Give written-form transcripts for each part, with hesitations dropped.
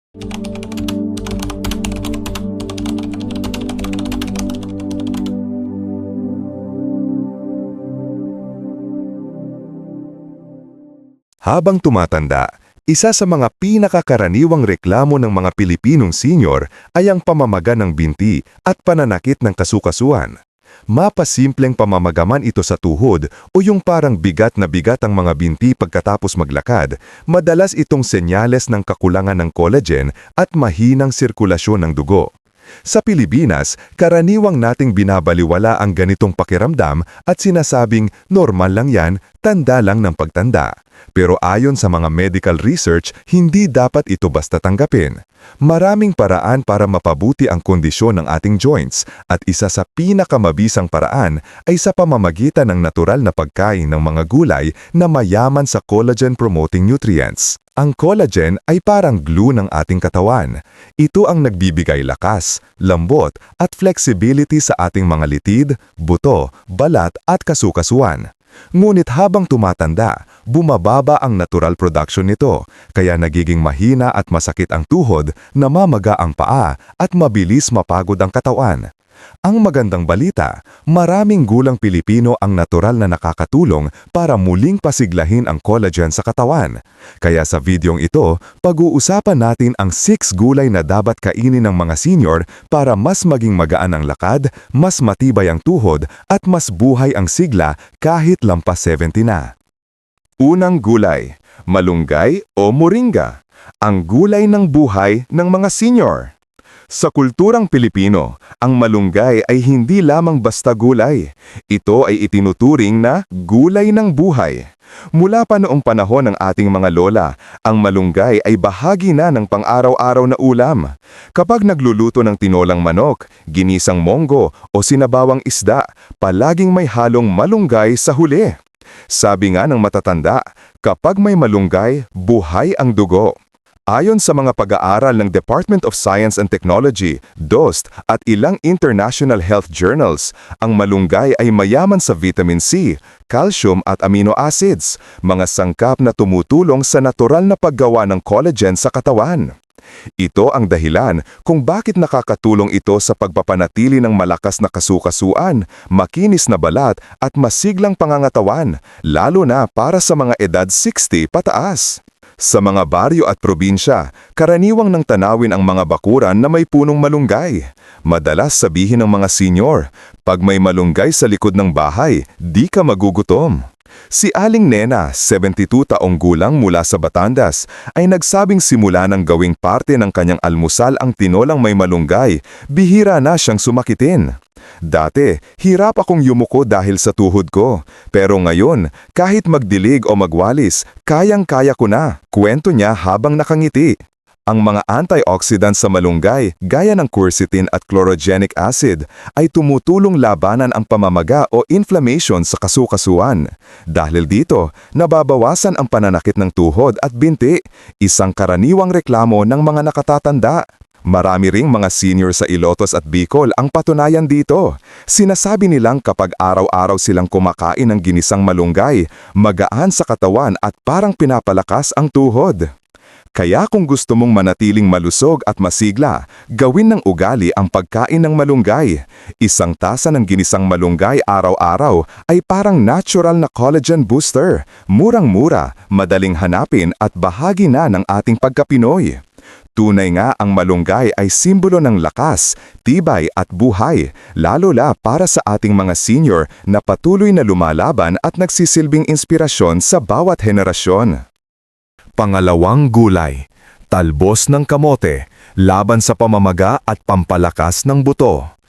Habang tumatanda, isa sa mga pinakakaraniwang reklamo ng mga Pilipinong senior ay ang pamamaga ng binti at pananakit ng kasukasuan. Mapasimpleng pamamaga man ito sa tuhod o yung parang bigat na bigat ang mga binti pagkatapos maglakad, madalas itong senyales ng kakulangan ng collagen at mahinang sirkulasyon ng dugo. Sa Pilipinas, karaniwang nating binabaliwala ang ganitong pakiramdam at sinasabing normal lang yan, tanda lang ng pagtanda. Pero ayon sa mga medical research, hindi dapat ito basta tanggapin. Maraming paraan para mapabuti ang kondisyon ng ating joints at isa sa pinakamabisang paraan ay sa pamamagitan ng natural na pagkain ng mga gulay na mayaman sa collagen-promoting nutrients. Ang collagen ay parang glue ng ating katawan. Ito ang nagbibigay lakas, lambot at flexibility sa ating mga litid, buto, balat at kasukasuan. Ngunit habang tumatanda, bumababa ang natural production nito, kaya nagiging mahina at masakit ang tuhod, namamaga ang paa at mabilis mapagod ang katawan. Ang magandang balita, maraming gulang Pilipino ang natural na nakakatulong para muling pasiglahin ang collagen sa katawan. Kaya sa videong ito, pag-uusapan natin ang 6 gulay na dapat kainin ng mga senior para mas maging magaan ang lakad, mas matibay ang tuhod at mas buhay ang sigla kahit lampas 70 na. Unang gulay, malunggay o moringa, ang gulay ng buhay ng mga senior. Sa kulturang Pilipino, ang malunggay ay hindi lamang basta gulay. Ito ay itinuturing na gulay ng buhay. Mula pa noong panahon ng ating mga lola, ang malunggay ay bahagi na ng pang-araw-araw na ulam. Kapag nagluluto ng tinolang manok, ginisang monggo o sinabawang isda, palaging may halong malunggay sa huli. Sabi nga ng matatanda, kapag may malunggay, buhay ang dugo. Ayon sa mga pag-aaral ng Department of Science and Technology, DOST at ilang international health journals, ang malunggay ay mayaman sa vitamin C, calcium at amino acids, mga sangkap na tumutulong sa natural na paggawa ng collagen sa katawan. Ito ang dahilan kung bakit nakakatulong ito sa pagpapanatili ng malakas na kasukasuan, makinis na balat at masiglang pangangatawan, lalo na para sa mga edad 60 pataas. Sa mga baryo at probinsya, karaniwang nang tanawin ang mga bakuran na may punong malunggay. Madalas sabihin ng mga senior, pag may malunggay sa likod ng bahay, di ka magugutom. Si Aling Nena, 72 taong gulang mula sa Batangas, ay nagsabing simula ng gawing parte ng kanyang almusal ang tinolang may malunggay, bihira na siyang sumakitin. Dati, hirap akong yumuko dahil sa tuhod ko. Pero ngayon, kahit magdilig o magwalis, kayang-kaya ko na, kwento niya habang nakangiti. Ang mga antioxidants sa malunggay, gaya ng quercetin at chlorogenic acid, ay tumutulong labanan ang pamamaga o inflammation sa kasukasuan. Dahil dito, nababawasan ang pananakit ng tuhod at binti, isang karaniwang reklamo ng mga nakatatanda. Marami ring mga senior sa Ilotos at Bicol ang patunayan dito. Sinasabi nilang kapag araw-araw silang kumakain ng ginisang malunggay, magaan sa katawan at parang pinapalakas ang tuhod. Kaya kung gusto mong manatiling malusog at masigla, gawin ng ugali ang pagkain ng malunggay. Isang tasa ng ginisang malunggay araw-araw ay parang natural na collagen booster. Murang-mura, madaling hanapin at bahagi na ng ating pagka-Pinoy. Tunay nga ang malunggay ay simbolo ng lakas, tibay at buhay, lalo-la para sa ating mga senior na patuloy na lumalaban at nagsisilbing inspirasyon sa bawat henerasyon. Pangalawang gulay, talbos ng kamote, laban sa pamamaga at pampalakas ng buto.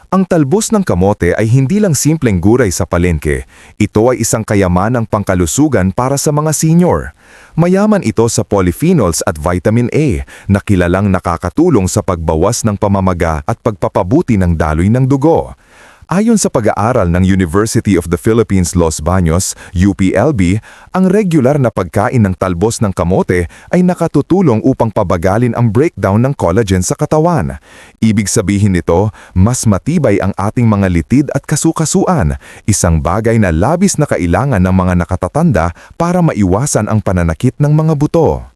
Ang talbos ng kamote ay hindi lang simpleng gulay sa palengke. Ito ay isang kayamanang pangkalusugan para sa mga senior. Mayaman ito sa polyphenols at vitamin A na kilalang nakakatulong sa pagbawas ng pamamaga at pagpapabuti ng daloy ng dugo. Ayon sa pag-aaral ng University of the Philippines Los Baños, UPLB, ang regular na pagkain ng talbos ng kamote ay nakatutulong upang pabagalin ang breakdown ng collagen sa katawan. Ibig sabihin nito, mas matibay ang ating mga litid at kasukasuan, isang bagay na labis na kailangan ng mga nakatatanda para maiwasan ang pananakit ng mga buto.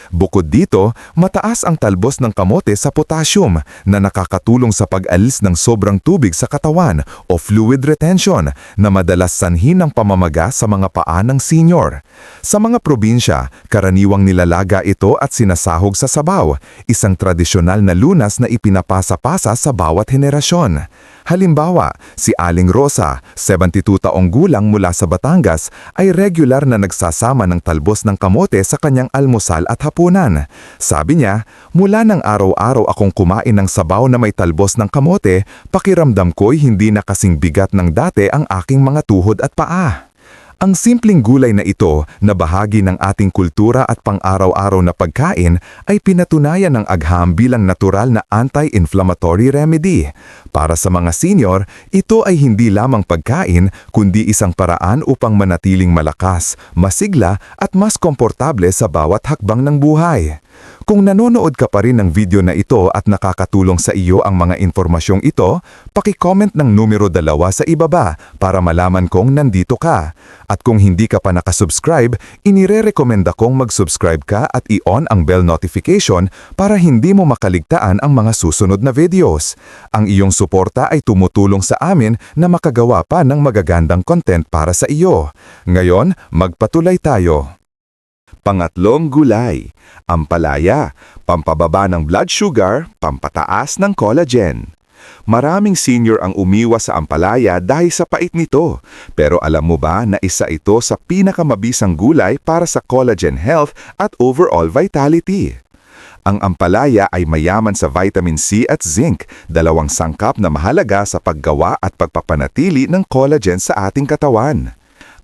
Bukod dito, mataas ang talbos ng kamote sa potassium na nakakatulong sa pag-alis ng sobrang tubig sa katawan o fluid retention na madalas sanhi ng pamamaga sa mga paa ng senior. Sa mga probinsya, karaniwang nilalaga ito at sinasahog sa sabaw, isang tradisyonal na lunas na ipinapasa-pasa sa bawat henerasyon. Halimbawa, si Aling Rosa, 72 taong gulang mula sa Batangas, ay regular na nagsasama ng talbos ng kamote sa kanyang almusal at hapunan. Sabi niya, mula ng araw-araw akong kumain ng sabaw na may talbos ng kamote, pakiramdam ko'y hindi na kasing bigat ng dati ang aking mga tuhod at paa. Ang simpleng gulay na ito, na bahagi ng ating kultura at pang-araw-araw na pagkain, ay pinatunayan ng agham bilang natural na anti-inflammatory remedy. Para sa mga senior, ito ay hindi lamang pagkain, kundi isang paraan upang manatiling malakas, masigla at mas komportable sa bawat hakbang ng buhay. Kung nanonood ka pa rin ng video na ito at nakakatulong sa iyo ang mga impormasyong ito, paki-comment ng numero 2 sa ibaba para malaman kong nandito ka. At kung hindi ka pa nakasubscribe, inire-rekomenda kong mag-subscribe ka at i-on ang bell notification para hindi mo makaligtaan ang mga susunod na videos. Ang iyong suporta ay tumutulong sa amin na makagawa pa ng magagandang content para sa iyo. Ngayon, magpatuloy tayo. Pangatlong gulay, ampalaya, pampababa ng blood sugar, pampataas ng collagen. Maraming senior ang umiwas sa ampalaya dahil sa pait nito. Pero alam mo ba na isa ito sa pinakamabisang gulay para sa collagen health at overall vitality? Ang ampalaya ay mayaman sa vitamin C at zinc, dalawang sangkap na mahalaga sa paggawa at pagpapanatili ng collagen sa ating katawan.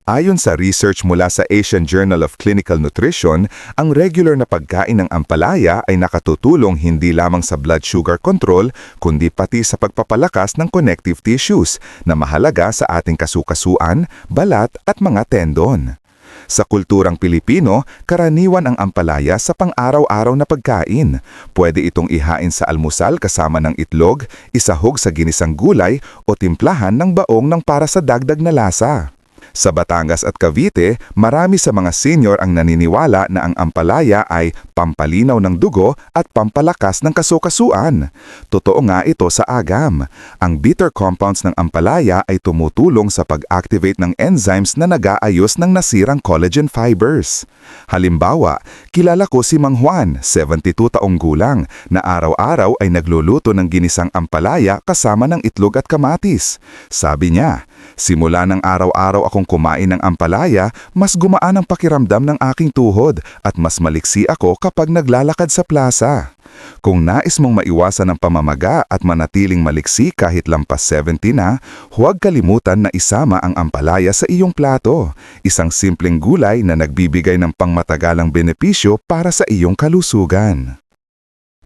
Ayon sa research mula sa Asian Journal of Clinical Nutrition, ang regular na pagkain ng ampalaya ay nakatutulong hindi lamang sa blood sugar control, kundi pati sa pagpapalakas ng connective tissues na mahalaga sa ating kasukasuan, balat at mga tendon. Sa kulturang Pilipino, karaniwan ang ampalaya sa pang-araw-araw na pagkain. Pwede itong ihain sa almusal kasama ng itlog, isahog sa ginisang gulay o timplahan ng baong ng para sa dagdag na lasa. Sa Batangas at Cavite, marami sa mga senior ang naniniwala na ang ampalaya ay pampalinaw ng dugo at pampalakas ng kasukasuan. Totoo nga ito sa agam. Ang bitter compounds ng ampalaya ay tumutulong sa pag-activate ng enzymes na nag-aayos ng nasirang collagen fibers. Halimbawa, kilala ko si Mang Juan, 72 taong gulang, na araw-araw ay nagluluto ng ginisang ampalaya kasama ng itlog at kamatis. Sabi niya, simula ng araw-araw akong kumain ng ampalaya, mas gumaan ang pakiramdam ng aking tuhod at mas maliksi ako kapag naglalakad sa plaza. Kung nais mong maiwasan ang pamamaga at manatiling maliksi kahit lampas 70 na, huwag kalimutan na isama ang ampalaya sa iyong plato. Isang simpleng gulay na nagbibigay ng pangmatagalang benepisyo para sa iyong kalusugan.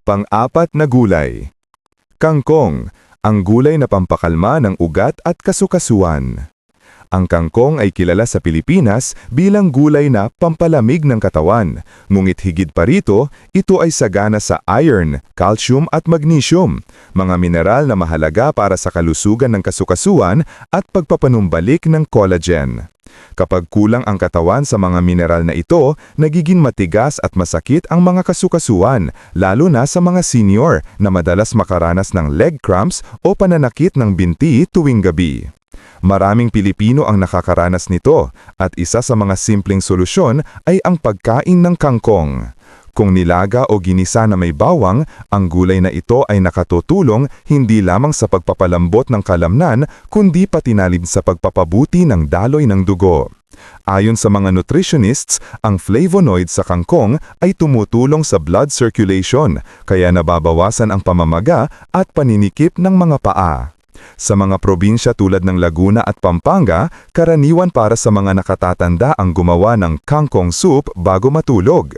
Pang-apat na gulay. Kangkong, ang gulay na pampakalma ng ugat at kasukasuan. Ang kangkong ay kilala sa Pilipinas bilang gulay na pampalamig ng katawan. Ngunit higit pa rito, ito ay sagana sa iron, calcium at magnesium, mga mineral na mahalaga para sa kalusugan ng kasukasuan at pagpapanumbalik ng collagen. Kapag kulang ang katawan sa mga mineral na ito, nagiging matigas at masakit ang mga kasukasuan, lalo na sa mga senior na madalas makaranas ng leg cramps o pananakit ng binti tuwing gabi. Maraming Pilipino ang nakakaranas nito at isa sa mga simpleng solusyon ay ang pagkain ng kangkong. Kung nilaga o ginisa na may bawang, ang gulay na ito ay nakatutulong hindi lamang sa pagpapalambot ng kalamnan kundi pati na rin sa pagpapabuti ng daloy ng dugo. Ayon sa mga nutritionists, ang flavonoid sa kangkong ay tumutulong sa blood circulation, kaya nababawasan ang pamamaga at paninikip ng mga paa. Sa mga probinsya tulad ng Laguna at Pampanga, karaniwan para sa mga nakatatanda ang gumawa ng kangkong soup bago matulog.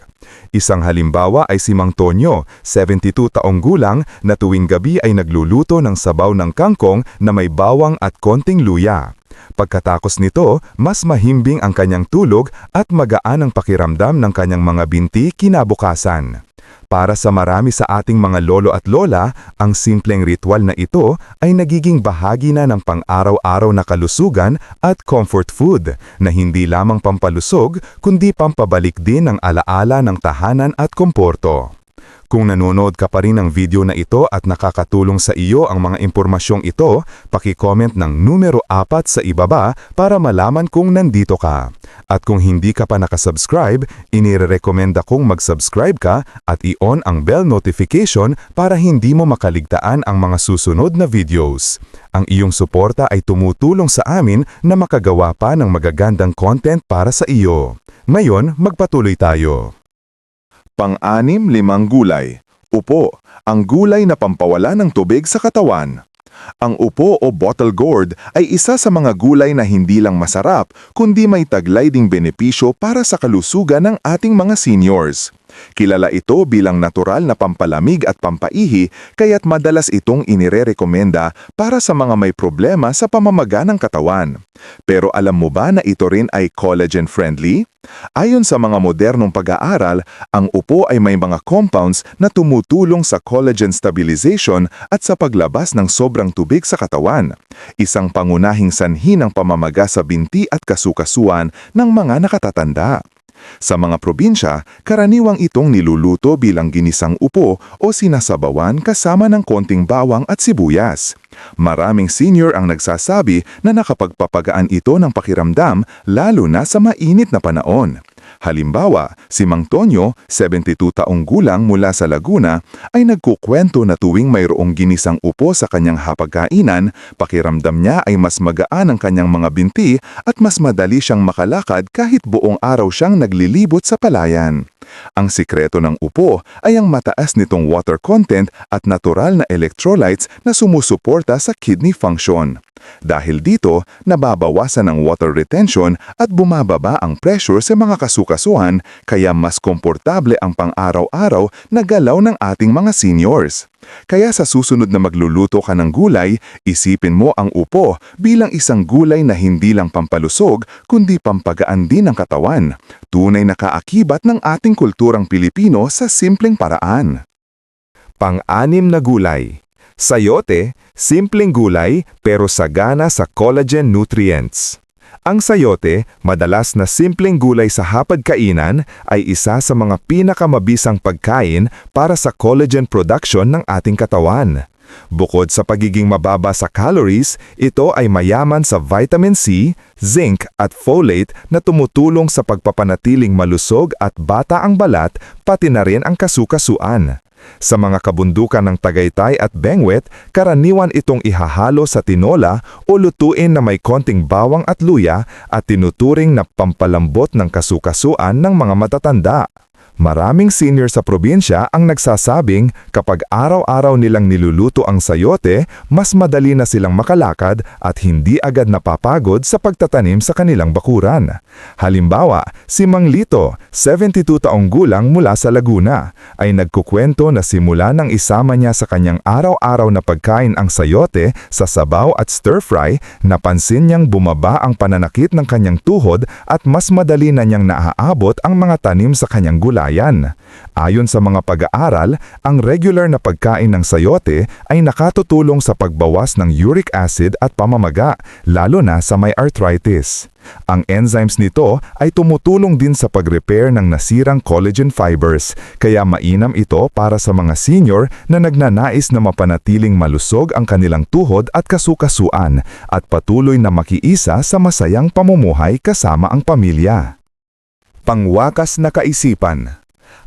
Isang halimbawa ay si Mang Tonyo, 72 taong gulang, na tuwing gabi ay nagluluto ng sabaw ng kangkong na may bawang at konting luya. Pagkatapos nito, mas mahimbing ang kanyang tulog at magaan ang pakiramdam ng kanyang mga binti kinabukasan. Para sa marami sa ating mga lolo at lola, ang simpleng ritual na ito ay nagiging bahagi na ng pang-araw-araw na kalusugan at comfort food na hindi lamang pampalusog kundi pampabalik din ng alaala ng tahanan at komporto. Kung nanonood ka pa rin ng video na ito at nakakatulong sa iyo ang mga impormasyong ito, paki-comment ng numero 4 sa ibaba para malaman kung nandito ka. At kung hindi ka pa nakasubscribe, inirekomenda kong mag-subscribe ka at i-on ang bell notification para hindi mo makaligtaan ang mga susunod na videos. Ang iyong suporta ay tumutulong sa amin na makagawa pa ng magagandang content para sa iyo. Ngayon, magpatuloy tayo. Pang-anim, 5 gulay. Upo, ang gulay na pampawala ng tubig sa katawan. Ang upo o bottle gourd ay isa sa mga gulay na hindi lang masarap, kundi may taglay ding benepisyo para sa kalusugan ng ating mga seniors. Kilala ito bilang natural na pampalamig at pampaihi, kaya't madalas itong inirerekomenda para sa mga may problema sa pamamaga ng katawan. Pero alam mo ba na ito rin ay collagen-friendly? Ayon sa mga modernong pag-aaral, ang upo ay may mga compounds na tumutulong sa collagen stabilization at sa paglabas ng sobrang tubig sa katawan. Isang pangunahing sanhi ng pamamaga sa binti at kasukasuan ng mga nakatatanda. Sa mga probinsya, karaniwang itong niluluto bilang ginisang upo o sinasabawan kasama ng konting bawang at sibuyas. Maraming senior ang nagsasabi na nakapagpapagaan ito ng pakiramdam lalo na sa mainit na panahon. Halimbawa, si Mang Tonyo, 72 taong gulang mula sa Laguna, ay nagkukwento na tuwing mayroong ginisang upo sa kanyang hapagkainan, pakiramdam niya ay mas magaan ang kanyang mga binti at mas madali siyang makalakad kahit buong araw siyang naglilibot sa palayan. Ang sikreto ng upo ay ang mataas nitong water content at natural na electrolytes na sumusuporta sa kidney function. Dahil dito, nababawasan ang water retention at bumababa ang pressure sa mga kasukasuan, kaya mas komportable ang pang-araw-araw na galaw ng ating mga seniors. Kaya sa susunod na magluluto ka ng gulay, isipin mo ang upo bilang isang gulay na hindi lang pampalusog kundi pampagaan din ng katawan. Tunay na kaakibat ng ating kulturang Pilipino sa simpleng paraan. Pang-anim na gulay. Sayote, simpleng gulay pero sagana sa collagen nutrients. Ang sayote, madalas na simpleng gulay sa hapagkainan, ay isa sa mga pinakamabisang pagkain para sa collagen production ng ating katawan. Bukod sa pagiging mababa sa calories, ito ay mayaman sa vitamin C, zinc at folate na tumutulong sa pagpapanatiling malusog at bata ang balat, pati na rin ang kasukasuan. Sa mga kabundukan ng Tagaytay at Benguet, karaniwan itong ihahalo sa tinola o lutuin na may konting bawang at luya at tinuturing na pampalambot ng kasukasuan ng mga matatanda. Maraming senior sa probinsya ang nagsasabing kapag araw-araw nilang niluluto ang sayote, mas madali na silang makalakad at hindi agad napapagod sa pagtatanim sa kanilang bakuran. Halimbawa, si Mang Lito, 72 taong gulang mula sa Laguna, ay nagkukwento na simula nang isama niya sa kanyang araw-araw na pagkain ang sayote sa sabaw at stir-fry, napansin niyang bumaba ang pananakit ng kanyang tuhod at mas madali na niyang naaabot ang mga tanim sa kanyang gulay. Ayon sa mga pag-aaral, ang regular na pagkain ng sayote ay nakatutulong sa pagbawas ng uric acid at pamamaga, lalo na sa may arthritis. Ang enzymes nito ay tumutulong din sa pag-repair ng nasirang collagen fibers, kaya mainam ito para sa mga senior na nagnanais na mapanatiling malusog ang kanilang tuhod at kasukasuan at patuloy na makiisa sa masayang pamumuhay kasama ang pamilya. Pangwakas na kaisipan.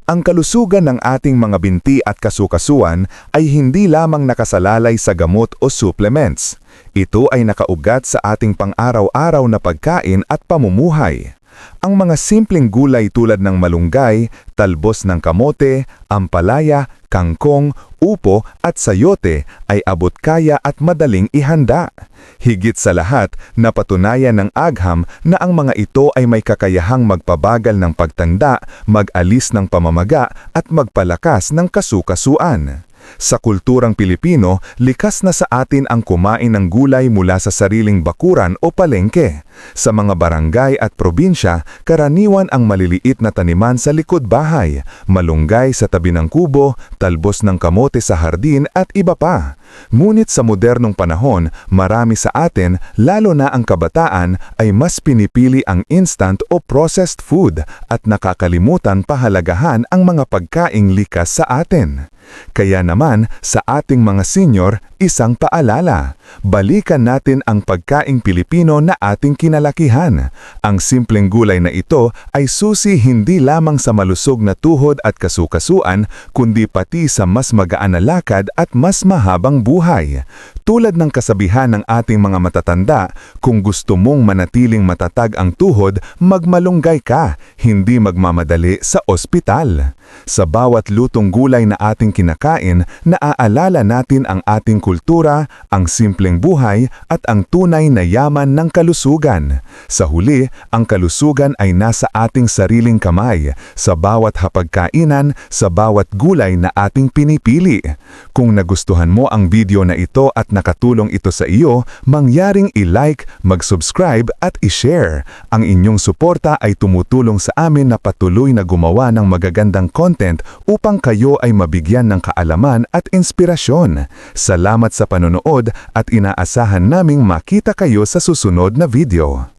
Ang kalusugan ng ating mga binti at kasukasuan ay hindi lamang nakasalalay sa gamot o supplements. Ito ay nakaugat sa ating pang-araw-araw na pagkain at pamumuhay. Ang mga simpleng gulay tulad ng malunggay, talbos ng kamote, ampalaya, kangkong, upo at sayote ay abot-kaya at madaling ihanda. Higit sa lahat, napatunayan ng agham na ang mga ito ay may kakayahang magpabagal ng pagtanda, mag-alis ng pamamaga at magpalakas ng kasukasuan. Sa kulturang Pilipino, likas na sa atin ang kumain ng gulay mula sa sariling bakuran o palengke. Sa mga barangay at probinsya, karaniwan ang maliliit na taniman sa likod bahay, malunggay sa tabi ng kubo, talbos ng kamote sa hardin at iba pa. Ngunit sa modernong panahon, marami sa atin, lalo na ang kabataan, ay mas pinipili ang instant o processed food at nakakalimutan pahalagahan ang mga pagkaing likas sa atin. Kaya naman, sa ating mga senior, isang paalala. Balikan natin ang pagkaing Pilipino na ating kinalakihan. Ang simpleng gulay na ito ay susi hindi lamang sa malusog na tuhod at kasukasuan, kundi pati sa mas magaan na lakad at mas mahabang buhay. Tulad ng kasabihan ng ating mga matatanda, kung gusto mong manatiling matatag ang tuhod, magmalunggay ka, hindi magmamadali sa ospital. Sa bawat lutong gulay na ating kinakain, naaalala natin ang ating kultura, ang simpleng buhay, at ang tunay na yaman ng kalusugan. Sa huli, ang kalusugan ay nasa ating sariling kamay, sa bawat hapagkainan, sa bawat gulay na ating pinipili. Kung nagustuhan mo ang video na ito at nakatulong ito sa iyo, mangyaring i-like, mag-subscribe at i-share. Ang inyong suporta ay tumutulong sa amin na patuloy na gumawa ng magagandang content upang kayo ay mabigyan ng kaalaman at inspirasyon. Salamat sa panonood at inaasahan naming makita kayo sa susunod na video.